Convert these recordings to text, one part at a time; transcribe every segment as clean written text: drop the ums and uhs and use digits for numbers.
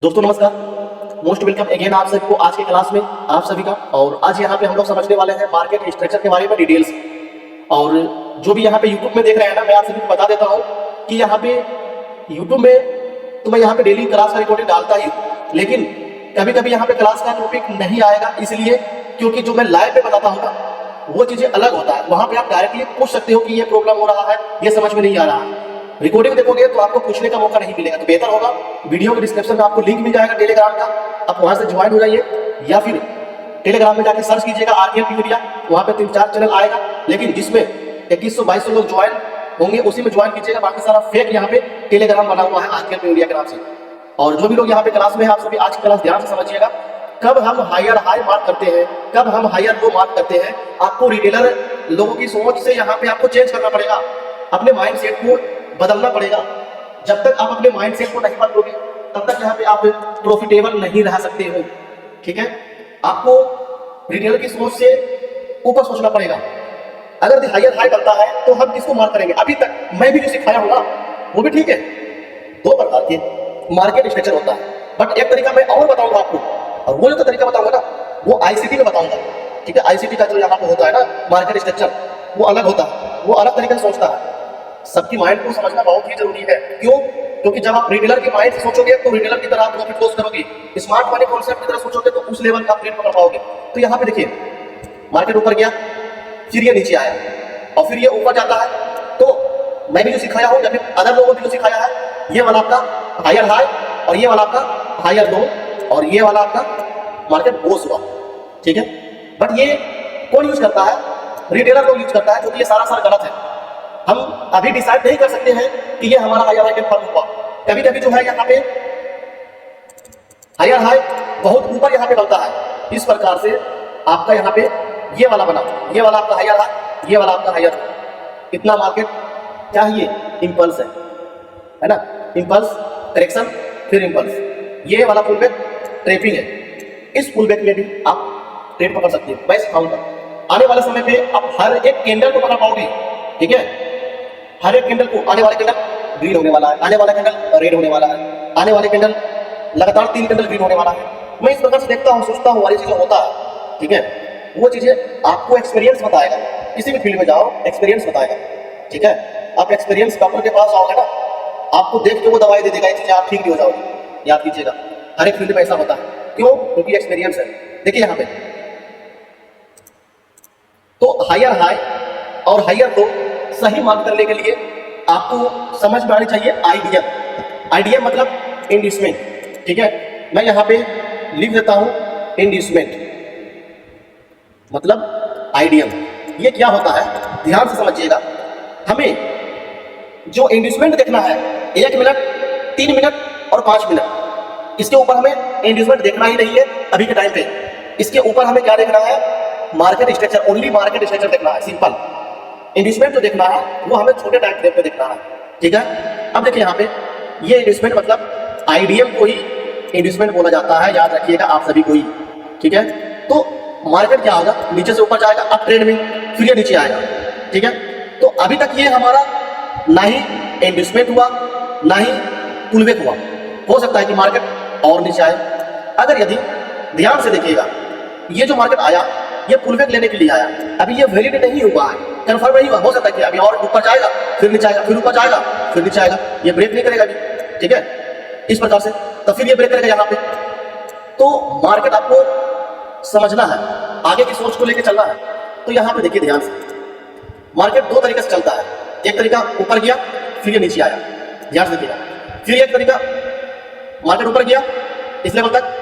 दोस्तों नमस्कार, most welcome again आप सबको आज के क्लास में आप सभी का। और आज यहाँ पे हम लोग समझने वाले हैं मार्केट स्ट्रक्चर के बारे में डिटेल्स। और जो भी यहाँ पे यूट्यूब में देख रहे हैं ना, मैं आप सभी को बता देता हूँ कि यहाँ पे यूट्यूब में तो मैं यहाँ पे डेली क्लास का रिकॉर्डिंग डालता ही हूँ, लेकिन कभी कभी यहाँ पे क्लास का टॉपिक नहीं आएगा, इसलिए क्योंकि जो मैं लाइव में बताता हूँ ना वो चीजें अलग होता है। वहां पे आप डायरेक्टली पूछ सकते हो कि ये प्रॉब्लम हो रहा है, ये समझ में नहीं आ रहा है। रिकॉर्डिंग देखोगे तो आपको पूछने का मौका नहीं मिलेगा, तो बेहतर होगा वीडियो के डिस्क्रिप्शन में आपको लिंक मिल जाएगा टेलीग्राम का, आप वहां से ज्वाइन हो जाइए, या फिर टेलीग्राम में जाके सर्च कीजिएगा आरकेएल मीडिया, वहां पे 3-4 चैनल आएगा, लेकिन जिसमें 2100-2200 लोग ज्वाइन होंगे उसी में ज्वाइन कीजिएगा। बाकी सारा फेक यहाँ पे टेलीग्राम बना हुआ है आरकेएल मीडिया के नाम से। और जो भी लोग यहाँ पे क्लास में है, आप सभी आज की क्लास ध्यान से समझिएगा। कब हम हायर हाई मार्क करते हैं, कब हम हायर लो मार्क करते हैं, आपको रिटेलर लोगों की सोच से यहाँ पे आपको चेंज करना पड़ेगा, अपने माइंड सेट को बदलना पड़ेगा। जब तक आप अपने माइंड सेट को नहीं बदलोगे तब तक यहाँ पे आप प्रॉफिटेबल नहीं रह सकते हो। ठीक है, आपको रिटेलर की सोच से ऊपर सोचना पड़ेगा। अगर हायर हाई बनता है तो हम किसको मार्क करेंगे? अभी तक मैं भी जो सिखाया हूँ ना वो भी ठीक है। 2 प्रकार के मार्केट स्ट्रक्चर होता है, बट एक तरीका मैं और बताऊंगा आपको, और वो जो तरीका बताऊंगा ना वो आईसीटी में बताऊंगा। ठीक है, आईसीटी का जो यहाँ पे होता है ना मार्केट स्ट्रक्चर वो अलग होता है, वो अलग तरीके से सोचता है। सबकी माइंड को समझना बहुत ही जरूरी है। क्यों? क्योंकि जब आप रिटेलर के माइंड से सोचोगे तो रिटेलर की तरह आप प्रॉफिट लॉस करोगे, स्मार्ट मनी कॉन्सेप्ट की तरह सोचोगे तो उस लेवल का आप ट्रेड पकड़ पाओगे। तो यहाँ पे देखिए, मार्केट ऊपर गया, फिर ये नीचे आया, और फिर ये ऊपर जाता है। तो मैं भी जो सिखाया हूँ, जब अदर लोगों को जो सिखाया है, ये वाला आपका हायर हाई और ये वाला आपका हायर लो और ये वाला आपका मार्केट बोस हुआ। ठीक है, बट ये कौन यूज करता है? रिटेलर लोग यूज करता है, क्योंकि ये सारा गलत है। हम अभी डिसाइड नहीं कर सकते हैं कि ये हमारा हायर हाई फॉर्म हुआ। कभी कभी जो है यहाँ पे हायर हाई बहुत ऊपर यहाँ पे बनता है, इस प्रकार से आपका यहाँ पे ये वाला बना, ये वाला आपका हायर हाई, ये वाला आपका हायर। इतना मार्केट चाहिए, इंपल्स है ना, इंपल्स करेक्शन फिर इंपल्स, ये वाला पुल बैक ट्रेपिंग है। इस पुल बैक में भी आप ट्रेड पकड़ सकते हैं। मैं सिखाऊंगा आने वाले समय पे आप हर एक कैंडल को पकड़ पाओगे। ठीक है, हर एक कैंडल को, आने वाले कैंडल ग्रीन होने वाला है, आने वाला कैंडल रेड होने वाला है, आने वाले कैंडल लगातार 3 कैंडल ग्रीन होने वाला है। मैं इस प्रकार से देखता हूँ, सोचता हूँ, वाली चीजें होता है। ठीक है, वो चीजें आपको एक्सपीरियंस बताएगा, किसी भी फील्ड में जाओ एक्सपीरियंस बताएगा। ठीक है, आप एक्सपीरियंस डॉक्टर के पास आओगे ना, आपको देख के वो दवाई दे देगा, ये चीजें आप ठीक नहीं हो जाओगे। याद कीजिएगा, हर एक फील्ड में ऐसा होता है। क्यों? क्योंकि एक्सपीरियंस है। देखिए यहाँ पे तो हायर हाई और हायर लो सही मार्क करने के लिए आपको समझ में आनी चाहिए आईडीएम। आईडीएम मतलब इंड्यूसमेंट। ठीक है, मैं यहाँ पे लिख देता हूँ इंड्यूसमेंट मतलब आईडीएम। ये क्या होता है ध्यान से समझिएगा। हमें जो इंड्यूसमेंट देखना है 1 मिनट, 3 मिनट और 5 मिनट, इसके ऊपर हमें इंड्यूसमेंट देखना ही नहीं है अभी के टाइम पे। इसके ऊपर हमें क्या देखना है? Market structure, only market structure देखना है, सिंपल। इन्वेस्टमेंट जो देखना है वो हमें छोटे टाइम फ्रेम पे देखना है। ठीक है, अब देखिए यहाँ पे ये इन्वेस्टमेंट मतलब आईडीएम को ही इन्वेस्टमेंट बोला जाता है, याद रखिएगा आप सभी को ही। ठीक है, तो मार्केट क्या होगा? नीचे से ऊपर जाएगा अप ट्रेंड में, फिर ये नीचे आएगा। ठीक है, तो अभी तक ये हमारा ना ही इन्वेस्टमेंट हुआ ना ही पुलबैक हुआ। हो सकता है कि मार्केट और नीचे आए। अगर यदि ध्यान से देखिएगा, ये जो मार्केट आया ये पुलबैक लेने के लिए आया, अभी ये वैलिड नहीं हुआ है, कंफर्म नहीं हुआ। हो सकता है कि अभी और ऊपर जाएगा, फिर नीचे आएगा, फिर ऊपर जाएगा, फिर नीचे आएगा, ये ब्रेक नहीं करेगा अभी। ठीक है, इस प्रकार से तो फिर ये ब्रेक करेगा यहाँ पे। तो मार्केट आपको समझना है, आगे की सोच को लेकर चलना है। तो यहाँ पे देखिए ध्यान से, मार्केट 2 तरीके से चलता है। एक तरीका ऊपर गया फिर ये नीचे आया, ध्यान से देखिएगा। फिर एक तरीका मार्केट ऊपर गया इस लेवल तक,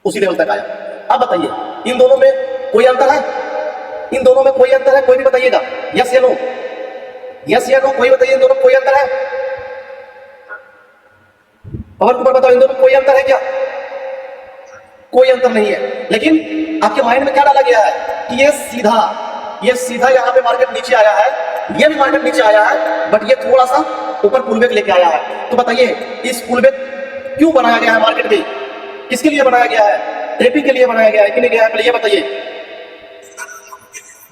उसी लेवल तक आया। अब बताइए इन दोनों में कोई अंतर है? इन दोनों में कोई अंतर है? कोई भी बताइएगा, यस या नो, यस या नो, कोई बताइए इन दोनों में कोई अंतर है? पवन कुमार बताओ, इन दोनों में कोई अंतर है क्या? कोई अंतर नहीं है। लेकिन आपके माइंड में क्या डाला गया है कि ये सीधा यहाँ पे मार्केट नीचे आया है, ये भी मार्केट नीचे आया है, बट ये थोड़ा सा ऊपर पुलबैक लेके आया है। तो बताइए इस पुलबैक क्यों बनाया गया है मार्केट में? किसके लिए बनाया गया है? ट्रेपिंग के लिए बनाया गया है कि नहीं गया है? पहले ये बताइए।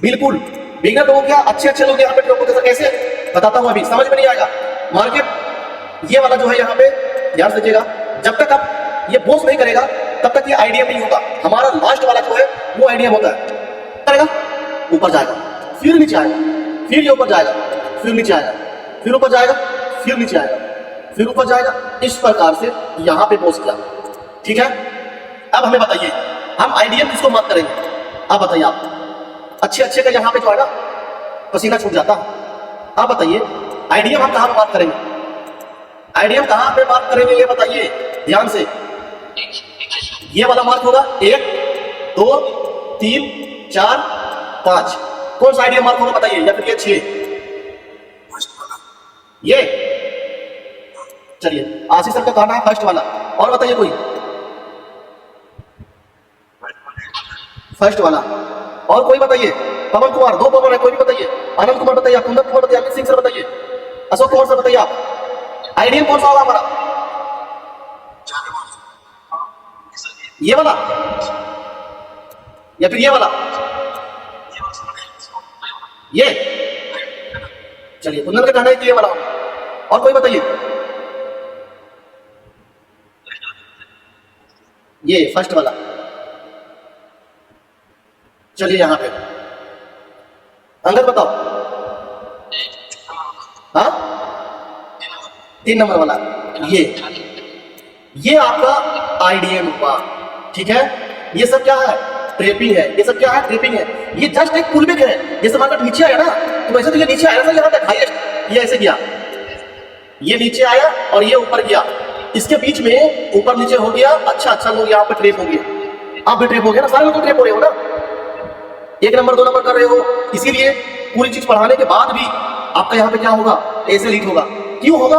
बिल्कुल बिगनर लोग क्या, अच्छे लोग यहाँ पे कैसे बताता हूँ, अभी समझ में नहीं आएगा। मार्केट ये वाला जो है यहाँ पे ध्यान से देखिएगा, जब तक आप ये बोस नहीं करेगा तब तक ये आईडीएम नहीं होगा। हमारा लास्ट वाला जो है वो आईडीएम होता है। करेगा ऊपर जाएगा, फिर नीचे आएगा, फिर ये ऊपर जाएगा, फिर नीचे आएगा, फिर ऊपर जाएगा, फिर नीचे आएगा, फिर ऊपर जाएगा। इस प्रकार से यहाँ पे बोस किया। ठीक है, अब हमें बताइए हम आईडीएम किसको मार्क करेंगे? आप बताइए, आप अच्छे का यहाँ पे जो है ना पसीना छूट जाता है। आप बताइए आईडीएम हम कहाँ पे मार्क करेंगे? आईडीएम कहाँ पे मार्क करेंगे ये बताइए ध्यान से। ये वाला मार्क होगा 1 2 3 4 5। कौन सा आईडीएम मार्क होगा बताइए? या फिर ये 6? ये चलिए आशीष सर का कहना है फर्स्ट वाला। और बताइए कोई? फर्स्ट वाला। और कोई बताइए? पवन कुमार, 2 पवन है, कोई भी बताइए। आनंद कुमार बताइए, कुंदन कुमार बताइए, अमित सिंह सर बताइए, अशोक कुमार सर बताइए। आप आईडीएम कौन सा होगा हमारा? ये वाला या फिर ये वाला? ये चलिए कुंदन का कहना है कि ये वाला होगा। और कोई बताइए? ये फर्स्ट वाला। चलिए यहां पे अंदर बताओ। हाँ 3 नंबर वाला। ये आपका आईडीएम हुआ। ठीक है, ये सब क्या है? ट्रेपिंग है। ये सब क्या है? ट्रेपिंग है। ये जस्ट एक पुलबैक है। जैसे मार्केट नीचे आया ना तो वैसे तो ये नीचे आया ना यहाँ तक हाईएस्ट, ये ऐसे गया, ये नीचे आया और ये ऊपर गया। इसके बीच में ऊपर नीचे हो गया। अच्छा लोग यहाँ पे ट्रेप हो गए। आप भी ट्रेप हो गया ना, सारे लोग तो ट्रेप हो रहे हो ना, 1 नंबर 2 नंबर कर रहे हो। इसीलिए पूरी चीज पढ़ाने के बाद भी आपका यहाँ पे क्या होगा? ऐसे लीड होगा। क्यों होगा?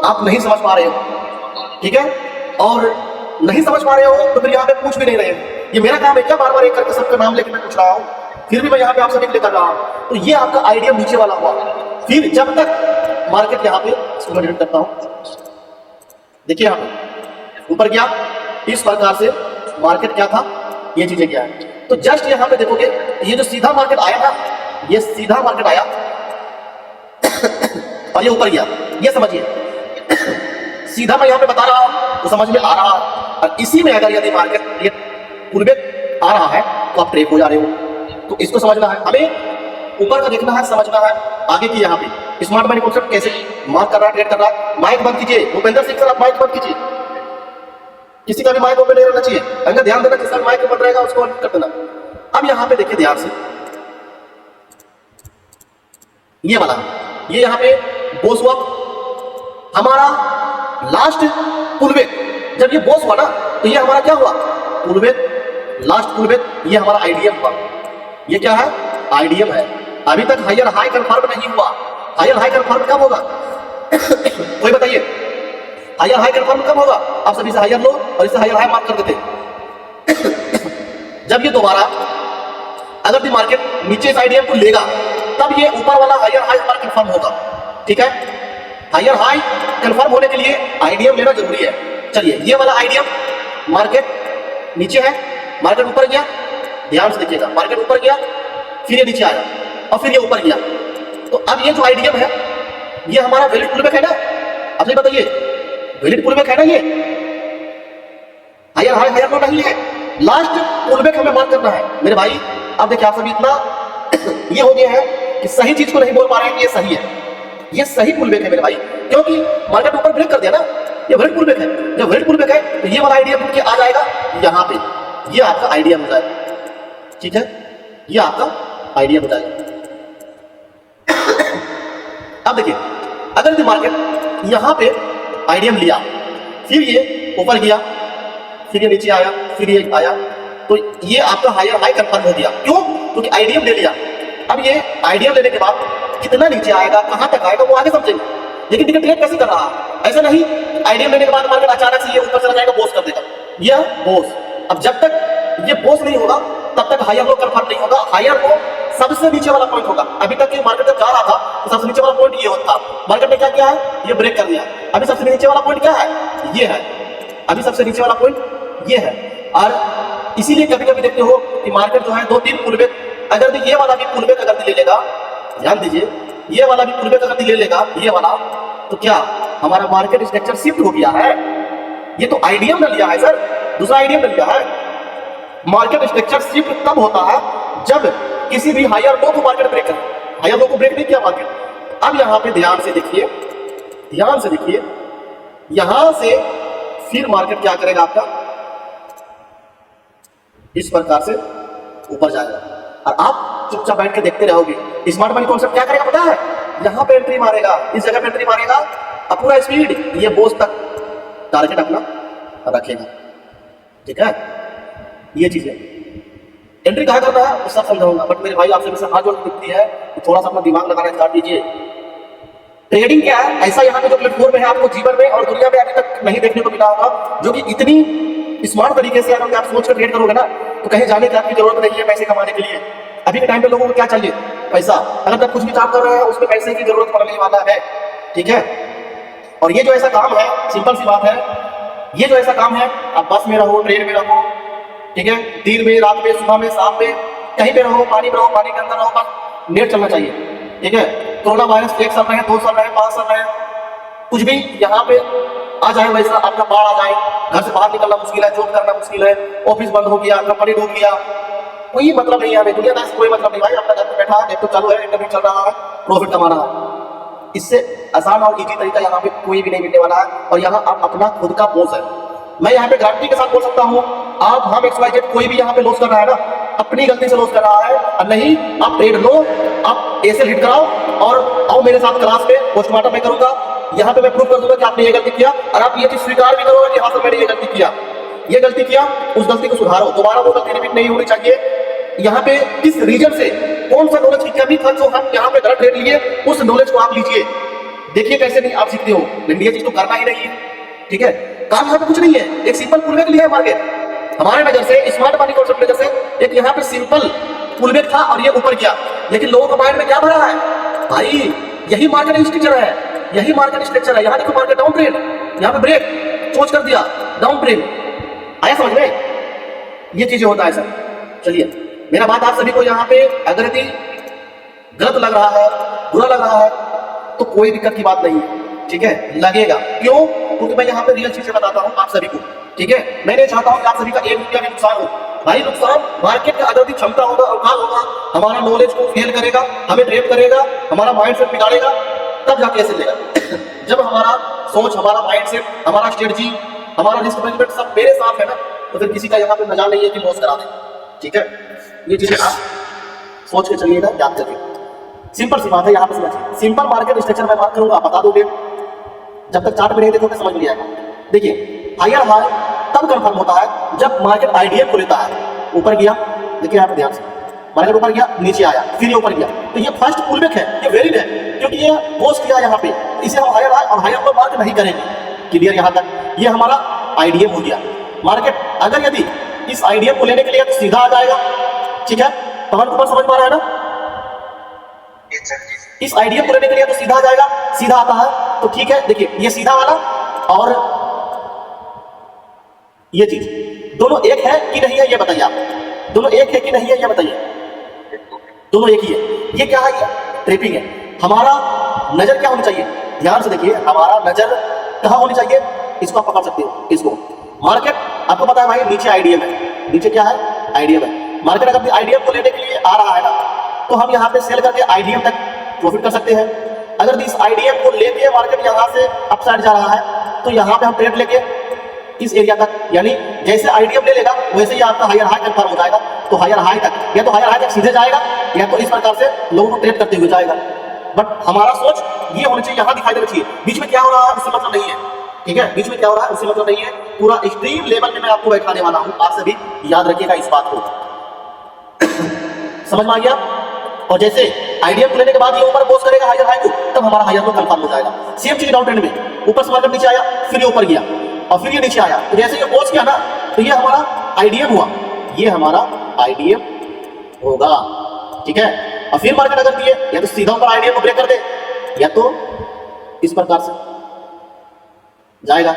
आप नहीं समझ पा रहे हो। ठीक है, और नहीं समझ पा रहे हो तो फिर यहाँ पे पूछ भी नहीं रहे हो। ये मेरा काम है क्या बार बार एक करके सबका नाम लेके मैं पूछ रहा हूँ? फिर भी मैं यहाँ पे आप सभी के लिए कर रहा हूँ। तो ये आपका आईडीएम नीचे वाला हुआ। फिर जब तक मार्केट यहाँ पे, इसको मैं डिलीट करता हूँ, देखिए यहाँ पे ऊपर गया, इस प्रकार से मार्केट क्या था, ये चीजें क्या है। तो जस्ट यहाँ पे देखोगे ये जो सीधा मार्केट आया ना, ये सीधा मार्केट आया और ये ऊपर गया। ये समझिए, सीधा मैं यहाँ पे बता रहा हूँ तो समझ में आ रहा है। और इसी में अगर यदि मार्केट ये पुलबैक आ रहा है तो आप ट्रेप हो जा रहे हो। तो इसको समझना है हमें, ऊपर का देखना है, समझना है आगे की। यहाँ पे स्मार्ट मनी कॉन्सेप्ट कैसे मार्क कर रहा है, ट्रेड कर रहा है। माइक बंद कीजिए भूपेंद्र सिंह सर, आप माइक बंद कीजिए। किसी का भी माइक ओपन नहीं रहना चाहिए। अगर ध्यान देना, किसका माइक ओपन रहेगा उसको ऑन कर देना। अब यहाँ पे देखिए ध्यान से, ये वाला, ये यहाँ पे बोस हुआ हमारा लास्ट पुलबैक। जब ये बोस हुआ ना तो ये हमारा क्या हुआ? Pullback, last pullback. ये हमारा आईडीएम हुआ। ये क्या है? आईडीएम है। अभी तक हायर हाई कंफर्म नहीं हुआ। हायर हाई कंफर्म कब होगा? कोई बताइए, हायर हाई कंफर्म कब होगा? आप सभी से हायर लो और इसे हायर हाई मार्क कर देते। जब ये दोबारा अगर भी मार्केट नीचे इस आईडीएम को लेगा तब ये ऊपर वाला हायर हाई हमारा कंफर्म होगा। ठीक है, हायर हाई कंफर्म होने के लिए आईडीएम लेना जरूरी है। चलिए ये वाला आईडीएम, मार्केट नीचे है, मार्केट ऊपर गया, ध्यान से देखिएगा, मार्केट ऊपर गया, फिर ये नीचे आया और फिर ये ऊपर गया। तो अब ये जो आईडीएम है ये हमारा वैलिड पुलबैक है ना? अब ये बताइए, वैलिड पुलबैक है ना? ये हायर हाई हायर लो नहीं है, लास्ट पुलबैक हमें मार्क करना है मेरे भाई। अब देखिए आप सभी इतना ये हो गया है कि सही चीज को नहीं बोल पा रहे हैं कि ये सही है। ये सही पुलबैक है मेरे भाई, क्योंकि मार्केट ऊपर ब्रेक कर दिया ना, ये वैलिड पुलबैक है। जब वैलिड पुलबैक है तो ये वाला आईडीएम के आ जाएगा यहाँ पे, ये आपका आईडीएम हो जाएगा। ठीक है, ये आपका आईडीएम हो जाएगा। अब देखिए अगर ये मार्केट यहाँ पे आईडीएम लिया, फिर ये ऊपर गया, फिर ये नीचे आया, फिर ये आया, तो ये आपका हायर हाई कंफर्म हो गया। क्यों? क्योंकि आईडीएम ले लिया। अब ये आईडीएम लेने के बाद कितना नीचे आएगा, कहां तक आएगा, वो आगे समझेंगे। लेकिन देखिए ट्रेड कैसे कर रहा है, ऐसा नहीं आईडीएम लेने के बाद मार्केट अचानक से ये ऊपर चला जाएगा, बोस कर देगा। यह बोस, अब जब तक ये बोस नहीं होगा तब तक हायर लो कंफर्म नहीं होगा। हायर लो सबसे नीचे वाला पॉइंट होगा। अभी तक ये मार्केट जब जा रहा था तो सबसे नीचे वाला पॉइंट ये होता, मार्केट ने क्या किया है, ये ब्रेक कर दिया। अभी सबसे नीचे वाला पॉइंट क्या है, ये है। अभी सबसे नीचे वाला पॉइंट ये है। और इसीलिए कभी कभी देखते हो कि मार्केट जो है 2-3 पुलबैक, अगर ये वाला भी पुलबैक अगर ले लेगा, ध्यान दीजिए, ये वाला भी पुलबैक अगर ले लेगा ये वाला, तो क्या हमारा मार्केट स्ट्रक्चर शिफ्ट हो गया है? ये तो आईडीएम ने लिया है सर, दूसरा आईडीएम ने लिया है। मार्केट स्ट्रक्चर शिफ्ट तब होता है जब किसी भी हायर लो को मार्केट ब्रेक करे। हायर लो को ब्रेक नहीं किया मार्केट। अब यहां पे ध्यान से देखिए, ध्यान से देखिए, यहां से फिर मार्केट क्या करेगा आपका, इस प्रकार से ऊपर जाएगा और आप चुपचाप बैठ के देखते रहोगे। स्मार्ट मनी कॉन्सेप्ट क्या करेगा पता है, यहां पे एंट्री मारेगा, इस जगह पे एंट्री मारेगा और पूरा स्पीड ये बोझ तक टारगेट अपना रखेगा। ठीक है, ये चीज है। एंट्री कहाँ करना है वो सब समझाऊंगा, बट मेरे भाई आपसे भी हाथ जोड़ दिखती है तो थोड़ा सा अपना दिमाग लगाना स्टार्ट कीजिए। ट्रेडिंग क्या है, ऐसा यहाँ पे जो प्लेटफॉर्म है आपको जीवन में और दुनिया में अभी तक नहीं देखने को मिला होगा, जो कि इतनी स्मार्ट तरीके से अगर आप सोच कर ट्रेड करोगे ना तो कहीं जाने की आपकी जरूरत नहीं है पैसे कमाने के लिए। अभी के टाइम पे लोगों को क्या चाहिए, पैसा। अगर आप कुछ भी काम कर रहे हैं उसमें पैसे की जरूरत पड़ने वाला है। ठीक है, और ये जो ऐसा काम है, सिंपल सी बात है, ये जो ऐसा काम है, आप बस में रहो, ट्रेन में रहो, ठीक है, दिन में, रात में, सुबह में, शाम में, कहीं पे रहो, पानी में रहो, पानी के अंदर रहो, बस नेट चलना चाहिए। ठीक है, कोरोना वायरस 1 साल रहे, 2 साल रहे, 5 साल रहे, कुछ भी यहाँ पे आ जाए, वैसा आपका बाढ़ आ जाए, घर से बाहर निकलना मुश्किल है, जॉब करना मुश्किल है, ऑफिस बंद हो गया, कंपनी डूब गया, कोई मतलब नहीं है हमें, दुनियादारी से कोई मतलब नहीं भाई। आपका घर पे बैठा है, नेट तो चालू है, इंटरनेट चल रहा है, प्रॉफिट कमा रहा है। इससे आसान और इजी तरीका यहाँ पे कोई भी नहीं मिलने वाला है, और यहाँ आप अपना खुद का बॉस है। मैं यहाँ पे गारंटी के साथ बोल सकता हूँ, आप हम XYZ कोई भी यहाँ पे लॉस कर रहा है ना, अपनी गलती से लॉस कर रहा है, और नहीं आप ट्रेड लो, आप ऐसे हिट कराओ और आओ मेरे साथ क्लास में, पोस्टमार्टम मैं करूंगा, यहाँ पे मैं प्रूव कर दूंगा कि आपने ये गलती किया, और आप ये चीज स्वीकार भी करोगे कि हाँ सर मैंने ये गलती किया, ये गलती किया, उस गलती को सुधारो, दोबारा वो गलती रिपीट नहीं होनी चाहिए। यहाँ पे किस रीजन से कौन सा नॉलेज की कमी था जो हम यहाँ पे गलत ट्रेड लिए, उस नॉलेज को आप लीजिए, देखिए कैसे नहीं आप सीखते हो। ये चीज तो करना ही नहीं है। ठीक है, काम यहाँ पे कुछ नहीं है, एक सिंपल पुलबैक लिया है मार्केट। हमारे नजर से, स्मार्ट मनी कॉन्सेप्ट नजर से, एक यहाँ पे सिंपल पुलबैक था और ये ऊपर गया, लेकिन लोगों के माइंड में क्या भरा है भाई, यही मार्केट स्ट्रक्चर है, यही मार्केट स्ट्रक्चर है। यहाँ देखो मार्केट डाउन ट्रेड, यहाँ पे ब्रेक सोच कर दिया, डाउन ट्रेड आया समझ में, ये चीजें होता है सर। चलिए, मेरा बात आप सभी को यहाँ पे अगर यदि गलत लग रहा है, बुरा लग रहा है, तो कोई दिक्कत की बात नहीं है। ठीक है, लगेगा क्यों, क्योंकि मैं यहाँ पे रियल चीजें बताता हूँ आप सभी को। ठीक है, मैं नहीं चाहता हूँ कि आप सभी का एक रुपया भी नुकसान हो भाई। नुकसान मार्केट का अगर भी क्षमता होगा, अवकाश होगा, हमारा नॉलेज को फेल करेगा, हमें ट्रेड करेगा, हमारा माइंड सेट बिगाड़ेगा, तब जाके ऐसे लेगा। जब हमारा सोच, हमारा माइंड सेट, हमारा स्ट्रेटजी, हमारा रिस्क मैनेजमेंट सब मेरे साथ है ना, तो फिर किसी का यहाँ पे मजाल नहीं है कि लॉस करा दे। ठीक है, ये चीजें आप सोच के चलिएगा, याद करके। सिंपल सी बात है, यहाँ पे समझिए, सिंपल मार्केट स्ट्रक्चर मैं बात करूंगा, आप बता दोगे, जब तक चार्ट में नहीं देखोगे समझ नहीं आएगा। देखिए, हायर हाई तब कंफर्म होता है जब मार्केट आईडीएफ को लेता है, ऊपर गया, देखिए यहाँ पे ध्यान से, मार्केट ऊपर गया, नीचे आया, फिर ये ऊपर गया, तो ये फर्स्ट पुलबैक है, ये वेरिड है, क्योंकि ये पोज किया यहाँ पे, इसे हम हायर हाई और हायर लो मार्क नहीं करेंगे। क्लियर यहाँ तक, ये हमारा आईडीएफ हो गया। मार्केट अगर यदि इस आईडीएफ को लेने के लिए तो सीधा आ जाएगा। ठीक है, पवन कुमार समझ पा रहा है ना, इस आईडीएफ को लेने के लिए तो सीधा आ जाएगा, सीधा आता है तो ठीक है। देखिए, ये सीधा वाला और ये चीज दोनों एक है कि नहीं है, ये बताइए आप, दोनों एक है कि नहीं है, ये बताइए। दोनों एक ही है। ये क्या है, ये ट्रेपिंग है। हमारा नजर क्या होनी चाहिए, ध्यान से देखिए, हमारा नजर कहां होनी चाहिए, इसको आप पकड़ सकते हो, इसको। मार्केट आपको पता है भाई, नीचे आईडीएफ है, नीचे क्या है, आईडीएफ है। मार्केट अगर आईडीएफ को लेने के लिए आ रहा है ना, तो हम यहाँ पे सेल करके आईडीएफ तक प्रॉफिट कर सकते हैं। अगर इस आईडीएफ को लेके मार्केट यहाँ से अपसाइड जा रहा है, तो यहाँ पे हम ट्रेड लेके इस एरिया तक, यानी जैसे आईडीएफ ले लेगा वैसे ही आपका हायर हाई कंफर्म हो जाएगा। तो हायर हाई तक, या तो हायर हाई तक सीधे जाएगा, या तो इस प्रकार से लोगों को ट्रेड करते हुए जाएगा। बट हमारा सोच ये होनी चाहिए, यहाँ दिखाई देना चाहिए, बीच में क्या हो रहा है उससे मतलब नहीं है। ठीक है, बीच में क्या हो रहा है उससे मतलब नहीं है, पूरा एक्सट्रीम लेवल पे मैं आपको बैठाने वाला हूँ, आप सभी याद रखिएगा इस बात को। समझ में आ गया। और जैसे आईडीएफ को लेने के बाद ये ऊपर पोस्ट करेगा हायर हाई को, तब हमारा हायर लो कंफर्म हो जाएगा। सेम चीज डाउन ट्रेंड में, ऊपर से मार्केट नीचे आया, फिर ये ऊपर गया और फिर ये नीचे आया, तो जैसे ये पोस्ट किया ना, तो ये हमारा आईडीएफ हुआ, ये हमारा आईडीएफ होगा। ठीक है, और फिर मार्केट अगर दिए, या तो सीधा ऊपर आईडीएफ को ब्रेक कर दे, या तो इस प्रकार से जाएगा।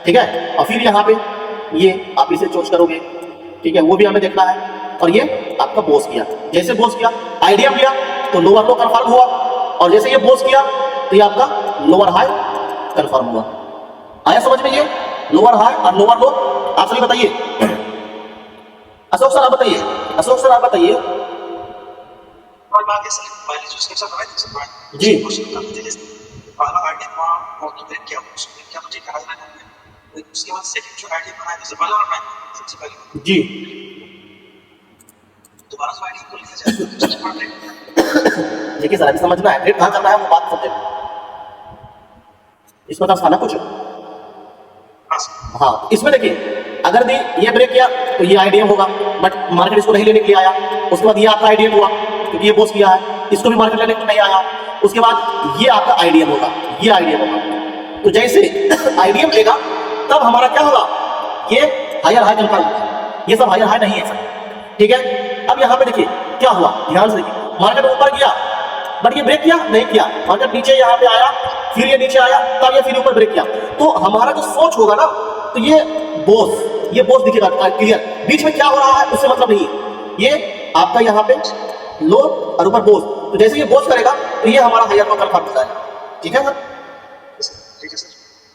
ठीक है, और फिर यहाँ पे ये आप इसे चॉइस करोगे। ठीक है, वो भी हमें देखना है। और ये आपका बोस किया, जैसे बोस किया आईडीएफ लिया तो लोअर लो कंफर्म हुआ, और जैसे ये बोस किया तो ये आपका लोअर हाई कंफर्म हुआ। आया समझ में ये? लोअर हाई और लोअर लो। आप सभी बताइए। अशोक सर आप बताइए, अशोक सर आप बताइए। और बात है पहले जो स्टेप्स बताए थे सर जी क्वेश्चन करते थे, जैसे पहला आईडी हुआ और तो ब्रेक किया उसमें क्या, तो ठीक है हाईलाइट हो गया। उसके बाद सेकंड जो आईडी बनाया जैसे पहला वाला बनाया सबसे पहले, जी दोबारा जो आईडी को लिखा जाए तो सबसे बड़ा ब्रेक। देखिए सर, अभी समझना है ट्रेड कहाँ करना है वो बात समझे। इसमें तो आना कुछ। हाँ सर, हाँ इसमें देखिए, अगर दी ये ब्रेक किया तो ये आईडीएम होगा, बट मार्केट इसको नहीं लेने के लिए आया। उसके बाद ये आपका आईडीएम हुआ क्योंकि ये बोस किया है, इसको भी मार्केट लेने के लिए नहीं आया। उसके बाद ये आपका आईडीएम होगा, ये आईडीएम होगा। तो जैसे आईडीएम लेगा तब हमारा क्या होगा, ये हायर हाई कंफर्म होगा। ये सब हायर हाई नहीं है सर, ठीक है। अब यहाँ पे देखिए क्या हुआ, ध्यान से देखिए, मार्केट ऊपर गया बट ये ब्रेक किया नहीं किया, मार्केट नीचे यहाँ पे आया, फिर ये नीचे आया, तब ये फिर ऊपर ब्रेक किया। तो हमारा जो सोच होगा ना, तो ये बोस दिखेगा क्लियर, बीच में क्या हो रहा है उससे मतलब नहीं है। ये आपका यहाँ पे लो और ऊपर बोस, तो जैसे ये बोस करेगा तो ये हमारा हायर लो कंफर्म हो जाएगा, ठीक है सर। ठीक है सर।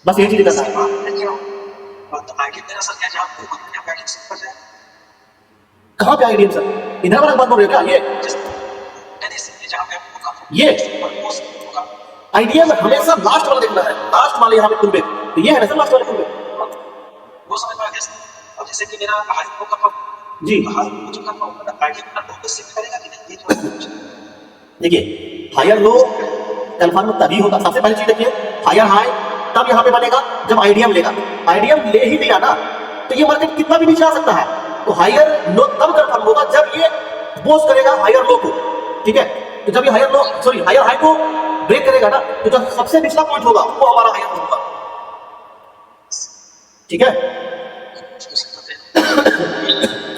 बस ये चीज करना इसके है। बाद फिर क्या होगा, तो आईडी मेरा सर क्या जहाँ पे मतलब गाइडेंस पर जाए, कहाँ पे आईडीएम सर, इधर वाला बात बोल रहे हो क्या? ये नहीं जहाँ पे आपको का ये और पोस्ट होगा आईडीएम हमेशा लास्ट वाला देखना है, लास्ट वाले यहाँ पे पुल बैक, तो ये है ना सर लास्ट वाला पुल बैक। वो समझ में आ गया सर। अब जैसे कि मेरा हाई को कंफर्म जी हाई को जो कंफर्म आईडी अपना फोकस से करेगा कि नहीं, ये थोड़ा देखिए, हायर लो कंफर्म तभी होगा। सबसे पहली चीज देखिए, हायर हाई तब यहाँ पे बनेगा जब आईडीएम लेगा। आईडीएम ले ही लिया ना, तो ये मार्केट कितना भी नीचे आ सकता है। तो हायर लो तब कंफर्म होगा जब ये बोस करेगा हायर लो को, ठीक है। तो जब ये higher low sorry higher high को ब्रेक करेगा ना, तो जो सबसे निचला पॉइंट होगा वो हमारा हायर लो होगा, ठीक है।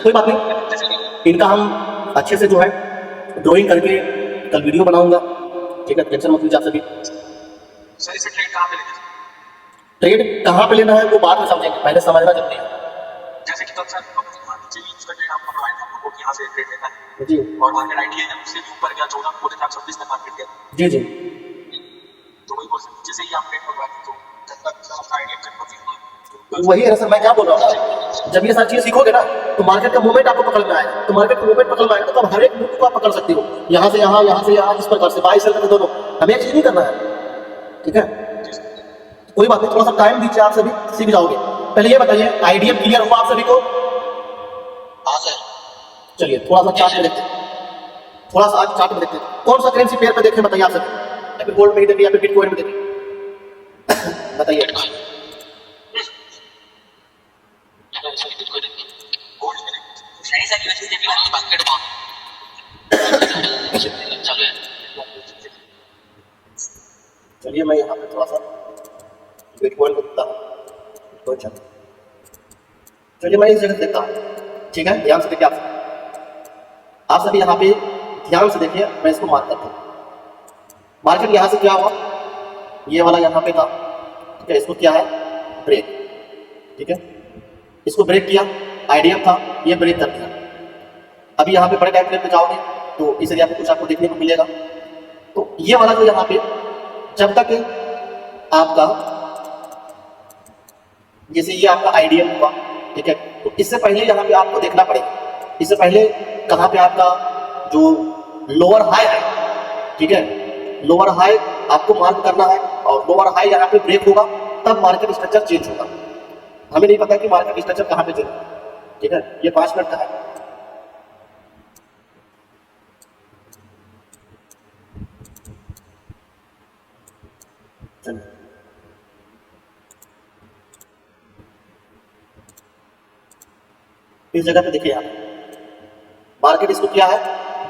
कोई बात नहीं, इनका हम अच्छे से जो है ड्राइंग करके कल वीडियो बनाऊंगा, ठीक है। टेंशन मत लीजिए आप सभी। सर इसे ट्रेड कहाँ पे लेते हैं? ट्रेड कहाँ पे लेना है वो बाद में समझेंगे, पहले समझना जरूरी है। जैसे कि सर नीचे भी उसका ट्रेड आपको प्रोवाइड करना होगा कि यहाँ से ट्रेड लेना है जी और मार्केट आईडी है उससे भी ऊपर गया 14 पूरे 26 तक मार्केट गया, जी जी तो वही बोल नीचे से ही आप ट्रेड करवा दो, जब तक आपका आईडी कंफर्म नहीं होगा। वही है ना सर, मैं क्या बोल रहा हूँ ना, जब ये सारी चीजें सीखोगे ना तो मार्केट का मूवमेंट आपको पकड़ में आएगा। तो मार्केट का मूवमेंट पकड़ में आएगा तब हर एक मूव को आप पकड़ सकते हो, यहाँ से यहाँ, यहाँ से यहाँ, इस प्रकार से बाई सेल करके दोनों। हमें एक चीज नहीं करना है, ठीक है। कोई बात नहीं, थोड़ा सा टाइम दीजिए, आप सभी सीख जाओगे। पहले ये बताइए, आईडीएम क्लियर हुआ आप सभी को? हाँ सर। चलिए थोड़ा सा चार्ट में देखते हैं, थोड़ा सा आज चार्ट में देखते हैं कौन सा करेंसी पेयर पे देखें, बताइए आप सभी। या फिर गोल्ड में ही देखें या फिर बिटकॉइन में देखें, बताइए। चलिए मैं यहाँ पे थोड़ा सा बिटकॉइन को देखता हूँ, बिटकॉइन चलो। चलिए मैं इस जगह देखता हूँ, ठीक है। ध्यान से देखिए आप सभी यहाँ पे ध्यान से देखिए, मैं इसको मार्क करता हूँ। मार्केट यहाँ से क्या हुआ, ये वाला यहाँ पे था, ठीक है। इसको क्या है ब्रेक, ठीक है। इसको ब्रेक किया, आईडीएम था, ये ब्रेक कर दिया। अभी यहाँ पे बड़े टाइम फ्रेम पे जाओगे तो इस एरिया पे कुछ आपको देखने को मिलेगा। तो ये वाला जो यहाँ पे जब तक आपका जैसे ये आपका आईडीएम हुआ, ठीक है, तो इससे पहले यहाँ पे आपको देखना पड़ेगा, इससे पहले कहाँ पे आपका जो लोअर हाई है, ठीक है, लोअर हाई आपको मार्क करना है। और लोअर हाई यहाँ पे ब्रेक होगा तब मार्केट स्ट्रक्चर चेंज होगा। हमें नहीं पता कि मार्केट स्ट्रक्चर कहाँ पे चेंज होगा, ठीक है। ये 5 मिनट का है। चलिए इस जगह पे देखिए, यहाँ मार्केट इसको क्या है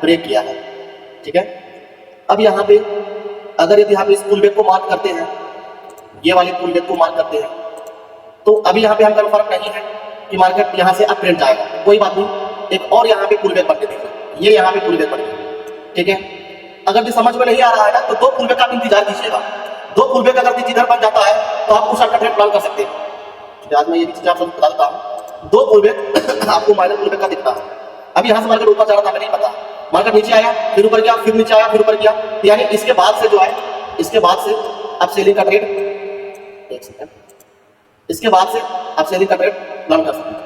ब्रेक किया है, ठीक है। अब यहाँ पे अगर यदि हम इस पुल बैक को मार्क करते हैं, ये वाले पुल बैक को मार्क करते हैं, तो अभी यहाँ पे हम कंफर्म नहीं है कि मार्केट यहाँ से अप ट्रेंड जाएगा। कोई बात नहीं, एक और यहाँ पे पुल बैक बनने दीजिए, ये यहाँ पे पुल बैक बन गया, ठीक है। अगर ये समझ में नहीं आ रहा है ना तो 2 पुल बैक का आप इंतजार कीजिएगा। 2 पुल बैक अगर इधर बन जाता है तो आप उस का ट्रेड प्लान कर सकते हैं। आज मैं ये भी चीज आपको बता देता हूँ, 2 पुल बैक आपको माइनर पुल बैक का दिखता है। अब यहाँ से मार्केट ऊपर जा रहा था, हमें नहीं पता, मार्केट नीचे आया, फिर ऊपर गया, फिर नीचे आया, फिर ऊपर गया, यानी इसके बाद से जो है, इसके बाद से अब सेलिंग का ट्रेड, एक सेकंड, इसके बाद से आप सेलिंग का ट्रेड लर्न कर सकते हैं।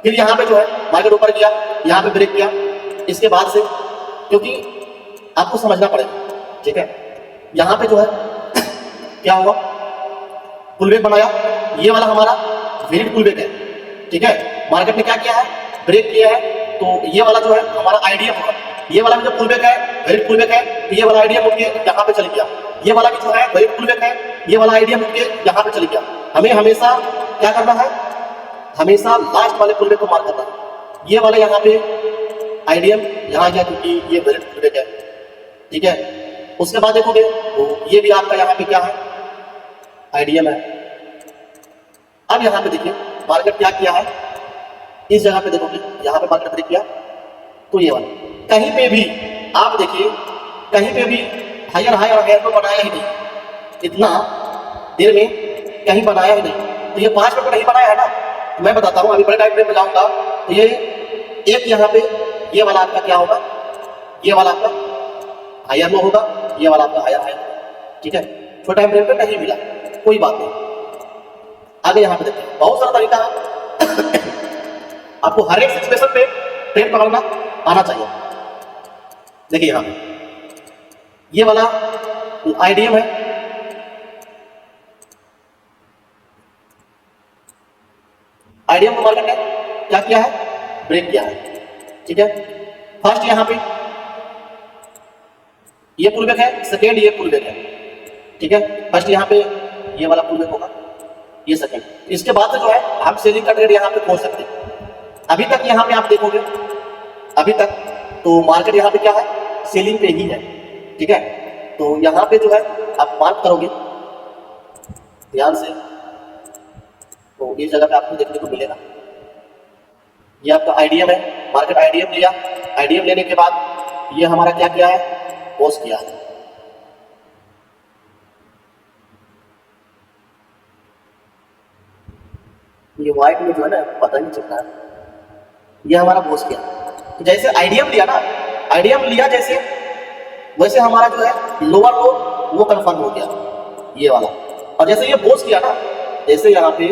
फिर यहाँ पे जो है मार्केट ऊपर गया, यहाँ पे ब्रेक किया, इसके बाद से क्योंकि आपको समझना पड़ेगा, ठीक है। यहाँ पे जो है क्या हुआ, पुलबैक बनाया, ये वाला हमारा वैलिड पुलबैक है, ठीक है। मार्केट ने क्या किया है, ब्रेक किया है, तो ये वाला जो है हमारा आइडिया होगा। ये वाला भी जो पुलबैक है, वैलिड पुलबैक है, तो ये वाला आइडिया उठ के यहाँ पे चल गया। ये वाला भी जो है वैलिड पुलबैक है, ये वाला आइडिया उठ के यहाँ पे चल गया। हमें हमेशा क्या करना है, हमेशा लास्ट वाले पुलबैक को मार करना है। ये वाला यहाँ पे आइडियम यहाँ गया क्योंकि ये वैलिड पुलबैक है, ठीक है। उसके बाद देखोगे तो ये भी आपका यहाँ पे क्या है, आइडियम है। अब यहाँ पे देखिए मार्केट क्या किया है, इस जगह पे देखोगे यहाँ पे मार्केट ब्रेक किया, तो ये वाला कहीं पे भी आप देखिए, कहीं पे भी हायर हायर तो बनाया ही नहीं, इतना देर में कहीं बनाया ही नहीं। तो ये 5 मिनट नहीं बनाया है ना, तो मैं बताता हूँ, अभी बड़े टाइम फ्रेम में जाऊंगा तो ये एक यहाँ पे ये वाला आपका क्या होगा, ये वाला आपका हायर लो होगा, ये वाला आपका हायर हाई होगा, ठीक है। छोटे टाइम फ्रेम पे नहीं मिला, कोई बात नहीं। आगे यहाँ पे देखते हैं, बहुत सारा तरीका है आपको हर एक सिचुएशन पे ट्रेड पकड़ना आना चाहिए। देखिए यहाँ पे ये वाला आइडियम है, आइडियम को मार्केट ने क्या किया है, ब्रेक किया है, ठीक है। फर्स्ट यहाँ पे ये पुलबैक है, सेकेंड ये पुलबैक है, ठीक है। फर्स्ट यहाँ पे ये वाला पुलबैक होगा, ये सेकेंड। इसके बाद से जो है आप सेलिंग का ट्रेड यहाँ पे खोल सकते हैं। अभी तक यहाँ पे आप देखोगे, अभी तक तो मार्केट यहाँ पे क्या है, सेलिंग पे ही है, ठीक है। तो यहाँ पे जो है आप मार्क करोगे ध्यान से, तो इस जगह पे आपको देखने को मिलेगा, ये आपका आइडियम है। मार्केट आइडियम लिया, आइडियम लेने के बाद ये हमारा क्या किया है, पॉज किया है। ये व्हाइट में जो है ना पता नहीं चल रहा है, ये हमारा पॉज किया। तो जैसे आइडियम लिया ना, आइडियम लिया जैसे, वैसे हमारा जो है लोअर लो वो कंफर्म हो गया, ये वाला। और जैसे ये पॉज किया ना, जैसे यहाँ पे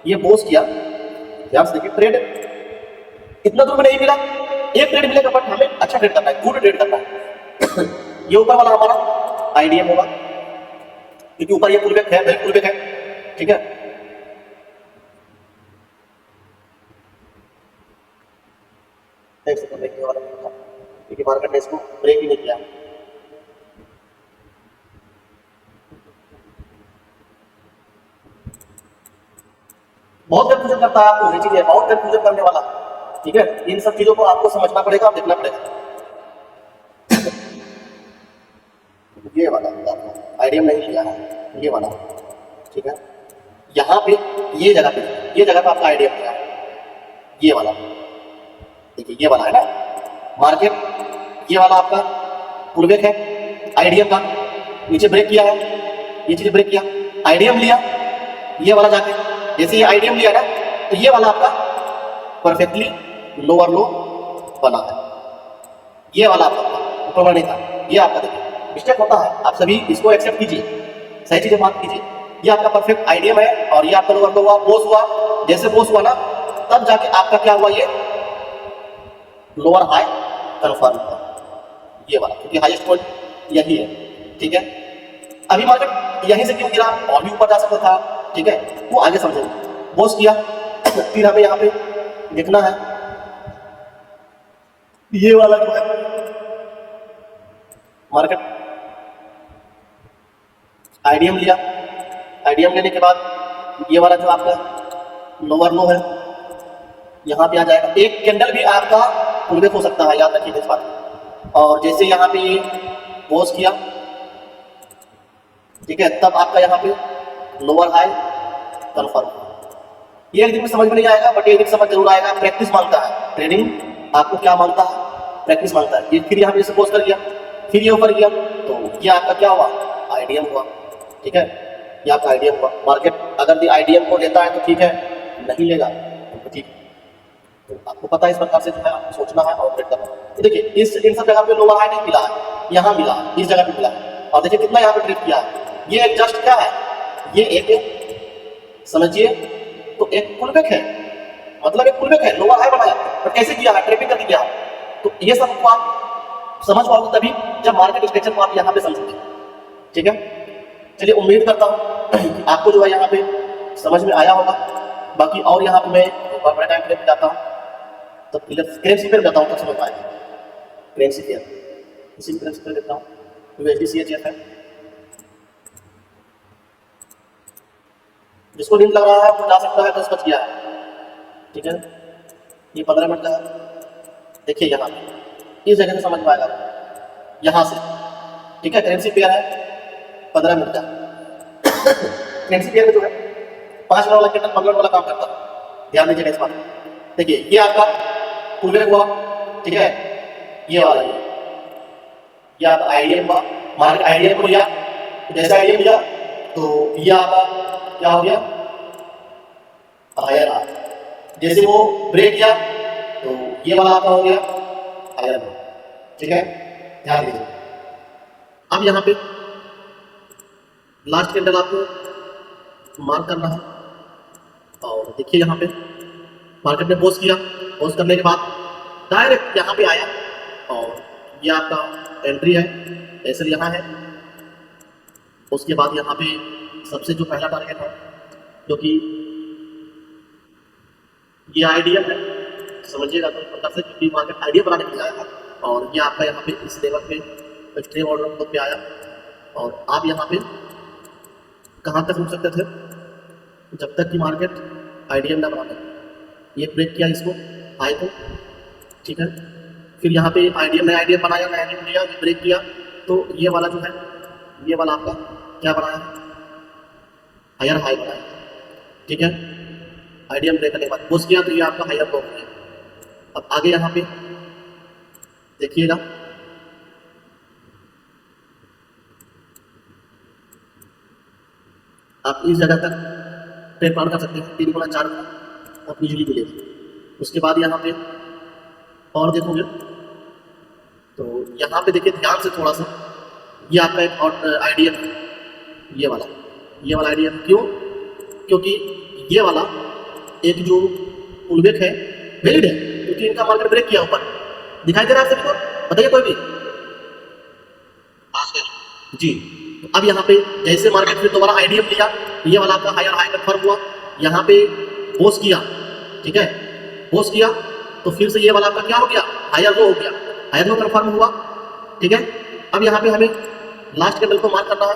ये पॉज किया, ध्यान से देखिए, ट्रेड इतना दूर में नहीं मिला, एक ट्रेड मिलेगा, बट हमें अच्छा ट्रेड करना है, गुड ट्रेड करना है। ये ऊपर वाला हमारा आइडियम होगा, क्योंकि ऊपर ये पुलबैक है, वेरी पुलबैक है, ठीक है। एक सेकंड देखिए वाला, क्योंकि मार्केट ने इसको ब्रेक ही नहीं किया। बहुत कंफ्यूजन करता है आपको, ये चीजें बहुत कंफ्यूजन करने वाला, ठीक है। इन सब चीजों को आपको समझना पड़ेगा, देखना पड़ेगा। ये वाला आइडियम नहीं लिया है, ये वाला, ठीक है। यहाँ पे ये जगह पे आपका आइडियम लिया है, ये वाला देखिए, ये वाला है ना मार्केट, ये वाला आपका पुलबैक है आइडियम का, नीचे ब्रेक किया है, ये चीज ब्रेक किया, आइडियम लिया, ये वाला जाके जैसे ये आइडियम लिया ना, तो ये वाला आपका परफेक्टली लोअर लो बना है, ये वाला आपका ऊपर नहीं था, ये आपका देखिए मिस्टेक होता है, आप सभी इसको एक्सेप्ट कीजिए, सही चीजें मार्क कीजिए। ये आपका परफेक्ट आइडियम है और ये आपका लोअर लो हुआ, बोस हुआ, जैसे बोस हुआ ना तब जाके आपका क्या हुआ, ये लोअर हाई कंफर्म हुआ, ये वाला, क्योंकि हाईएस्ट पॉइंट यही है, ठीक है। अभी मार्केट यहीं से क्यों गिरा, और भी ऊपर जा सकता था, ठीक है, वो आगे समझेंगे। बोस किया, फिर हमें यहाँ पे देखना है ये वाला जो है मार्केट आइडियम लिया, आइडियम लेने के बाद ये वाला जो आपका लोअर लो है यहाँ पे आ जाएगा। एक कैंडल भी आपका पुलबैक हो सकता है, याद रखिए इस बात। और जैसे यहाँ पे पॉज किया, ठीक है, तब आपका यहाँ पे लोअर हाई कंफर्म। ये एक दिन में समझ में नहीं आएगा, बट एक दिन समझ जरूर आएगा। प्रैक्टिस मांगता है, ट्रेडिंग आपको क्या मांगता है, प्रैक्टिस मांगता है। ये फिर यहाँ पे पॉज कर गया, फिर ये ऊपर गया, तो ये आपका क्या हुआ, आइडियम हुआ, ठीक है, ये आपका आइडियम हुआ। मार्केट अगर आइडियम को लेता है तो ठीक है, नहीं लेगा तो ठीक है। तो आपको पता है इस प्रकार से जो है आपको सोचना है और ट्रेड करना है। तो देखिए इन सब जगह पे लोअर हाई नहीं मिला है, यहाँ मिला है, इस जगह पे मिला है, और देखिए कितना यहाँ पे ट्रेड किया है। ये जस्ट क्या है, ये एक समझिए। तो एक पुलबैक है, मतलब एक पुलबैक है, लोअर हाई बनाया, बट कैसे किया है, ट्रेपिंग करके किया है। तो ये सब को आप समझ पाओगे तभी जब मार्केट स्ट्रक्चर को आप यहाँ पे समझोगे। ठीक है, चलिए उम्मीद करता हूँ कि आपको जो है यहाँ पे समझ में आया होगा। बाकी और यहाँ पे मैं एक बार बड़े टाइम फ्रेम जाता हूँ, तो करेंसी पेयर जाता हूँ तब समझ पाएगा। करेंसी पेयर, इसी करेंसी पेयर देता हूँ, USD/CHF है। जिसको नींद लग रहा है वो जा सकता है, 10 बज गया है। ठीक है, ये 15 मिनट का है। देखिए यहाँ पे इस जगह से समझ पाएगा यहाँ से। ठीक है, करेंसी पेयर है 15 मिनट का। करेंसी पेयर में जो है 5 मिनट वाला कैंडल 15 मिनट वाला काम करता है। ध्यान दीजिएगा इस बात। देखिए ये आपका पुलबैक हुआ, ठीक है, ये वाला ये आपका आईडीएम हुआ, मार्केट आईडीएम को लिया, जैसा आईडीएम लिया तो ये आपका क्या हो गया, हायर आ। जैसे वो ब्रेक किया तो ये वाला आपका हो गया हायर। ठीक है, ध्यान दीजिए। अब यहाँ पे लास्ट कैंडल आपको मार्क करना है, और देखिए यहाँ पे मार्केट ने पोस्ट किया, पोस्ट करने के बाद डायरेक्ट यहाँ पे आया, और ये आपका एंट्री है, ऐसे यहाँ है। उसके बाद यहाँ पे सबसे जो पहला टारगेट है, जो कि ये आईडीएम है, समझिएगा तो प्रकार से, क्योंकि मार्केट आईडीएम बनाने के लिए आया है। और ये आपका यहाँ पे इस लेवल पे एक्सट्रीम ऑर्डर पे आया, और आप यहाँ पे कहाँ तक रुक सकते थे, जब तक कि मार्केट आईडीएम ना बना ले। ये ब्रेक किया इसको हाई को, ठीक है, फिर यहाँ पे आईडीएम ने आईडीएम बनाया, नया आईडीएम लिया, ये ब्रेक किया, तो ये वाला जो है, ये वाला आपका क्या बनाया, हायर हाई बनाया। ठीक है, आईडीएम ब्रेक करने के बाद पोस्ट किया तो ये आपका हायर लो हो गया। अब आगे यहाँ पे देखिएगा, आप इस जगह तक ट्रेड प्लान कर सकते हैं, 3 गुना 4 गुना आप बिजली मिलेगी। उसके बाद यहाँ पे और देखोगे तो यहाँ पे देखिए ध्यान से थोड़ा सा, ये आपका एक और आईडीएम है, ये वाला आईडीएम। क्यों? क्योंकि ये वाला एक जो पुलबैक है वैलिड है, क्योंकि इनका मार्केट ब्रेक किया ऊपर, दिखाई दे रहा है सभी को, बताइए कोई भी जी। तो अब यहाँ पे जैसे मार्केट फिर दोबारा आईडीएम लिया, ये वाला आपका हायर हाई कन्फर्म हुआ, यहाँ पे पोस्ट किया, ठीक है, पोस्ट किया तो फिर से ये वाला आपका क्या हो गया, हायर लो हो गया, हायर लो कन्फर्म हुआ। ठीक है, अब यहाँ पे हमें लास्ट कैंडल को मार्क करना है।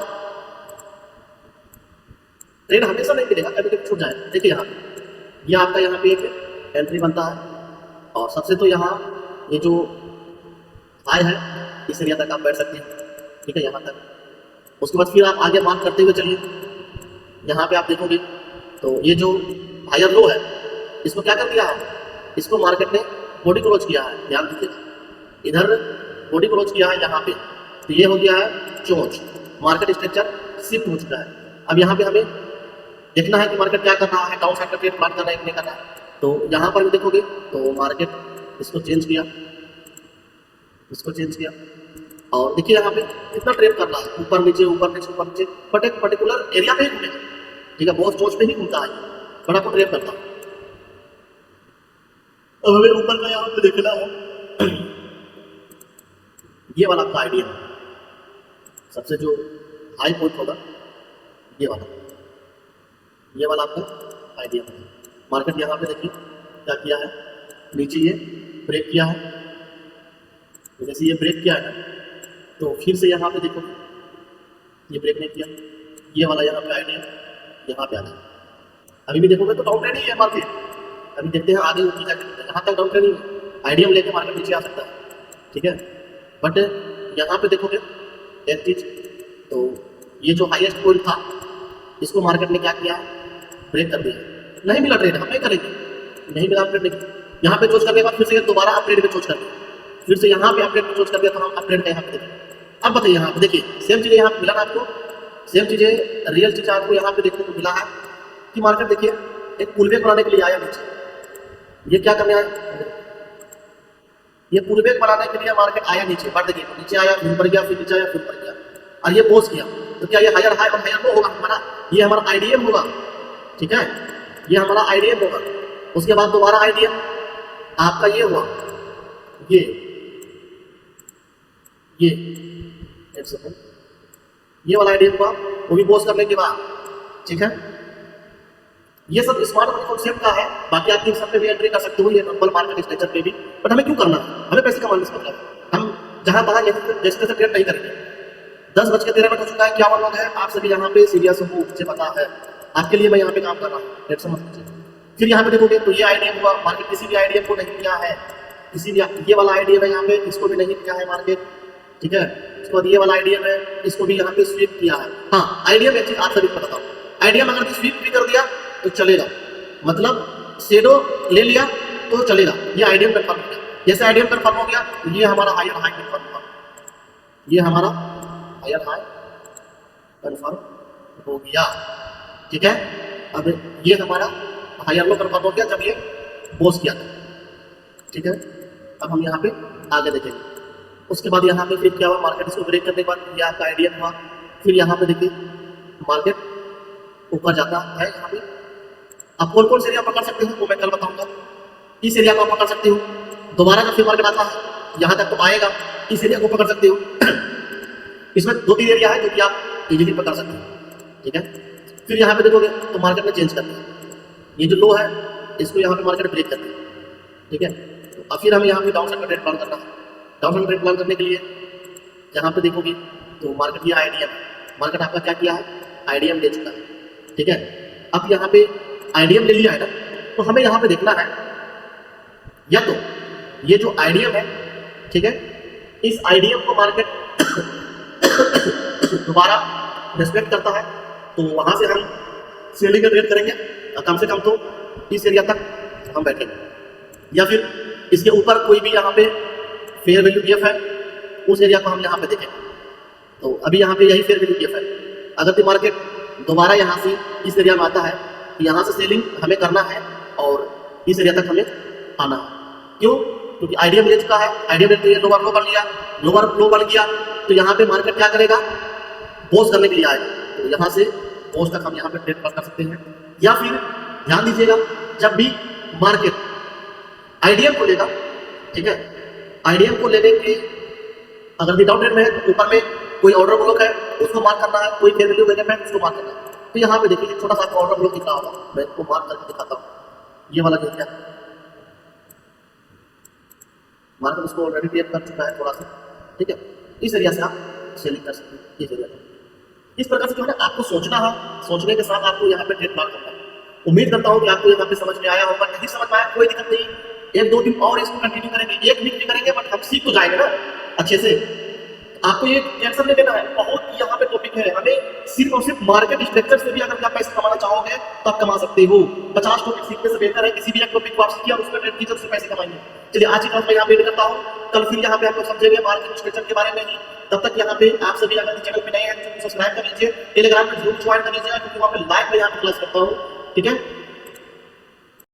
ट्रेड हमेशा नहीं मिलेगा, कभी कभी छूट जाए। देखिए यहाँ ये आपका यहाँ पे एक एंट्री बनता है, और सबसे तो यहाँ ये जो हाई है इस एरिया तक आप बैठ सकते हैं। ठीक है, यहाँ तक। उसके बाद फिर आप आगे मार्क करते हुए चलिए, यहाँ पे आप देखोगे तो ये जो हायर लो है इसको क्या कर दिया है, इसको मार्केट ने बॉडी क्लोज किया है। ध्यान दीजिए, इधर बॉडी क्लोज किया है यहाँ पे, तो ये हो गया है चोंच, मार्केट स्ट्रक्चर शिफ्ट हो चुका है। अब यहाँ पे हमें देखना है कि मार्केट क्या कर रहा है, डाउन साइड का ट्रेड प्लान करना है कि नहीं करना है। तो यहाँ पर भी देखोगे तो मार्केट इसको चेंज किया, इसको चेंज किया, और देखिए यहाँ पे कितना ट्रेड कर रहा है, ऊपर नीचे ऊपर नीचे ऊपर नीचे, बट एक पर्टिकुलर एरिया पे ही घूमेगा। ठीक है, बहुत चोंच पे ही घूमता है, बड़ा को ट्रेड करता है। अब हमें ऊपर का यहाँ पे देखना है, ये वाला आपका आइडिया है, सबसे जो हाई पॉइंट होगा ये वाला आपका आइडिया है। मार्केट यहाँ पे देखिए क्या किया है, नीचे ये ब्रेक किया है, तो जैसे ये ब्रेक किया है तो फिर से यहाँ पे देखो ये ब्रेक नहीं किया, ये वाला यहाँ पे आइडिया यहाँ पे आ गया। अभी भी देखोगे तो डाउन ट्रेंड ही है मार्केट, अभी देखते हैं आगे ऊपर जाके, यहाँ तक डाउन ट्रेंड ही है, आइडिया लेके मार्केट नीचे आ सकता है। ठीक है, बट यहाँ पे देखोगे एक चीज, तो ये जो हाईएस्ट पॉइंट था इसको मार्केट ने क्या किया, ब्रेक कर दिया, नहीं मिला ट्रेड, हम नहीं करेंगे, नहीं मिला अपट्रेड नहीं। यहाँ पे चोज करने के बाद फिर से दोबारा अपट्रेड पे चोज कर दिया, फिर से यहाँ पे अपट्रेड पे चोज कर दिया, तो हम अपट्रेड का यहाँ पे देखें। अब बताइए यहाँ पे देखिए सेम चीजें यहाँ पे मिला ना आपको, सेम चीजें रियल चीजें आपको यहाँ पे देखने को मिला है कि मार्केट देखिए एक पुलबैक बनाने के लिए आया नीचे। ये क्या करने आया, ये पुलबैक बनाने के लिए मार्केट आया नीचे, बट देखिए नीचे आया फिर ऊपर गया, फिर नीचे आया फिर ऊपर गया, और ये पोस्ट किया, तो क्या ये हायर हाई और हायर लो होगा हमारा, ये हमारा आईडीएम होगा, ठीक है, ये हमारा आईडीएम होगा। उसके बाद दोबारा आईडीएम आपका ये हुआ, ये एक सेकंड, ये वाला आईडीएम हुआ, वो भी बोस करने के बाद, ठीक है। ये सब स्मार्ट मनी कॉन्सेप्ट का है, बाकी आप इन सब पे भी एंट्री कर सकते हो, ये नॉर्मल मार्केट स्ट्रक्चर पे भी। बट हमें क्यों करना है, हमें पैसे कमाने से मतलब है। हम जहां तहां जैसे ट्रेड नहीं करेंगे। 10:13 हो चुका है, क्या लोग हैं आप सभी यहाँ पे सीरियस हो, मुझे पता है, आपके लिए मैं यहाँ पे काम कर रहा हूँ, रेट समझ लीजिए। फिर यहाँ पे देखोगे तो ये आईडीएम हुआ, मार्केट किसी भी आईडीएम को नहीं लिया है, किसी भी ये वाला आईडीएम है यहाँ पे, इसको भी नहीं लिया है मार्केट, ठीक है। उसके बाद ये वाला आईडीएम है, इसको भी यहाँ पे स्वीप किया है। हाँ, आईडीएम एक चीज आप सभी को बताता हूँ, आईडीएम अगर स्वीप भी कर दिया तो चलेगा, मतलब शेडो ले लिया तो चलेगा, ये आईडीएम कंफर्म हो गया। जैसे आईडीएम कंफर्म हो गया तो ये हमारा हायर हाई कंफर्म हुआ, ये हमारा हायर हाई कंफर्म हो गया, ठीक है। अब ये हमारा हायर लो कंफर्म हो गया जब ये बोस किया था, ठीक है। अब हम यहाँ पे आगे देखेंगे। उसके बाद यहाँ पे फिर क्या हुआ, मार्केट इसको ब्रेक करने के बाद ये आपका आईडीएम हुआ। फिर यहाँ पे देखिए मार्केट ऊपर जाता है। यहाँ पे आप कौन कौन से एरिया पकड़ सकते हो वो मैं कल बताऊंगा। इस एरिया को आप पकड़ सकते हो, दोबारा जब फिर मार्केट आता है यहाँ तक तो आएगा, इस एरिया को पकड़ सकते हो। इसमें 2-3 एरिया है जो कि आप इजीली पकड़ सकते हो, ठीक है। फिर यहाँ पे देखोगे तो मार्केट में चेंज करते हैं, ये जो लो है इसको यहाँ पे मार्केट ब्रेक करते हैं, ठीक है। तो अब फिर हमें यहाँ पे डाउन साइड का ट्रेड प्लान करना है। डाउन साइड ट्रेड प्लान करने के लिए यहाँ पे देखोगे तो मार्केट ये आईडीएम, मार्केट आपका क्या किया है, आईडीएम ले चुका है, ठीक है। अब यहाँ पे आईडीएम ले लिया है ना, तो हमें यहाँ पे देखना है या तो ये जो आईडीएम है, ठीक है, इस आईडीएम को मार्केट दोबारा रिस्पेक्ट करता है तो वहां से हम सेलिंग का ट्रेड करेंगे, कम से कम तो इस एरिया तक हम बैठेंगे, या फिर इसके ऊपर कोई भी यहाँ पे फेयर वैल्यू गिफ है उस एरिया को हम यहाँ पे देखेंगे। तो अभी यहाँ पे यही फेयर वैल्यू गिफ है। अगर मार्केट दोबारा यहाँ से इस एरिया में आता है तो यहाँ से सेलिंग हमें करना है और इस एरिया तक हमें आना है। क्यों? क्योंकि आईडीएम ले चुका है, आईडीएम ले तो लोअर लो बन लिया, लोअर लो बन गया तो यहाँ पे मार्केट क्या करेगा, बोस करने के लिए आएगा। तो यहाँ से बोस तक हम यहाँ पे ट्रेड कर सकते हैं। या फिर ध्यान दीजिएगा, जब भी मार्केट आईडीएम को लेगा, ठीक है, आईडीएम को लेने के अगर विदाउट ट्रेड में है तो ऊपर में कोई ऑर्डर ब्लॉक है उसको मार्क करना है, कोई फेयर वैल्यू वेरिएंट है उसको मार्क करना है। तो यहाँ पे देखिए छोटा सा ऑर्डर ब्लॉक दिख रहा होगा, मैं इसको मार्क करके दिखाता हूँ। ये वाला एरिया मार्केट उसको ऑलरेडी टेप कर चुका है थोड़ा सा, ठीक है। इस एरिया से आप सेलिंग कर सकते हैं, इस एरिया में। इस प्रकार से जो है ना आपको सोचना है, सोचने के साथ आपको यहाँ पे ट्रेड प्लान करना है। उम्मीद करता हूँ कि आपको यहाँ पे समझ में आया होगा। नहीं समझ में आया कोई दिक्कत नहीं, 1-2 दिन और इसको कंटिन्यू करेंगे, 1 वीक भी करेंगे, बट हम सीख तो जाएंगे ना अच्छे से। आपको ये टेंशन नहीं लेना है, बहुत यहाँ पे टॉपिक है। हमें सिर्फ और सिर्फ मार्केट स्ट्रक्चर से भी अगर आप पैसे कमाना चाहोगे तो आप कमा सकते हो। 50 टॉपिक सीखने से बेहतर है किसी भी एक टॉपिक को आप सीखिए और उस पर ट्रेड कीजिए, उससे पैसे कमाएंगे। चलिए आज की क्लास में यहाँ पे एंड करता हूँ, कल फिर यहाँ पे हम लोग समझेंगे मार्केट स्ट्रक्चर के बारे में ही। तब तक यहाँ पे आप सभी अगर चैनल पे नए हैं तो सब्सक्राइब कर लीजिए, टेलीग्राम पे जरूर ज्वाइन कर लीजिए क्योंकि वहाँ पे लाइव में यहाँ पे क्लास करता हूँ, ठीक है।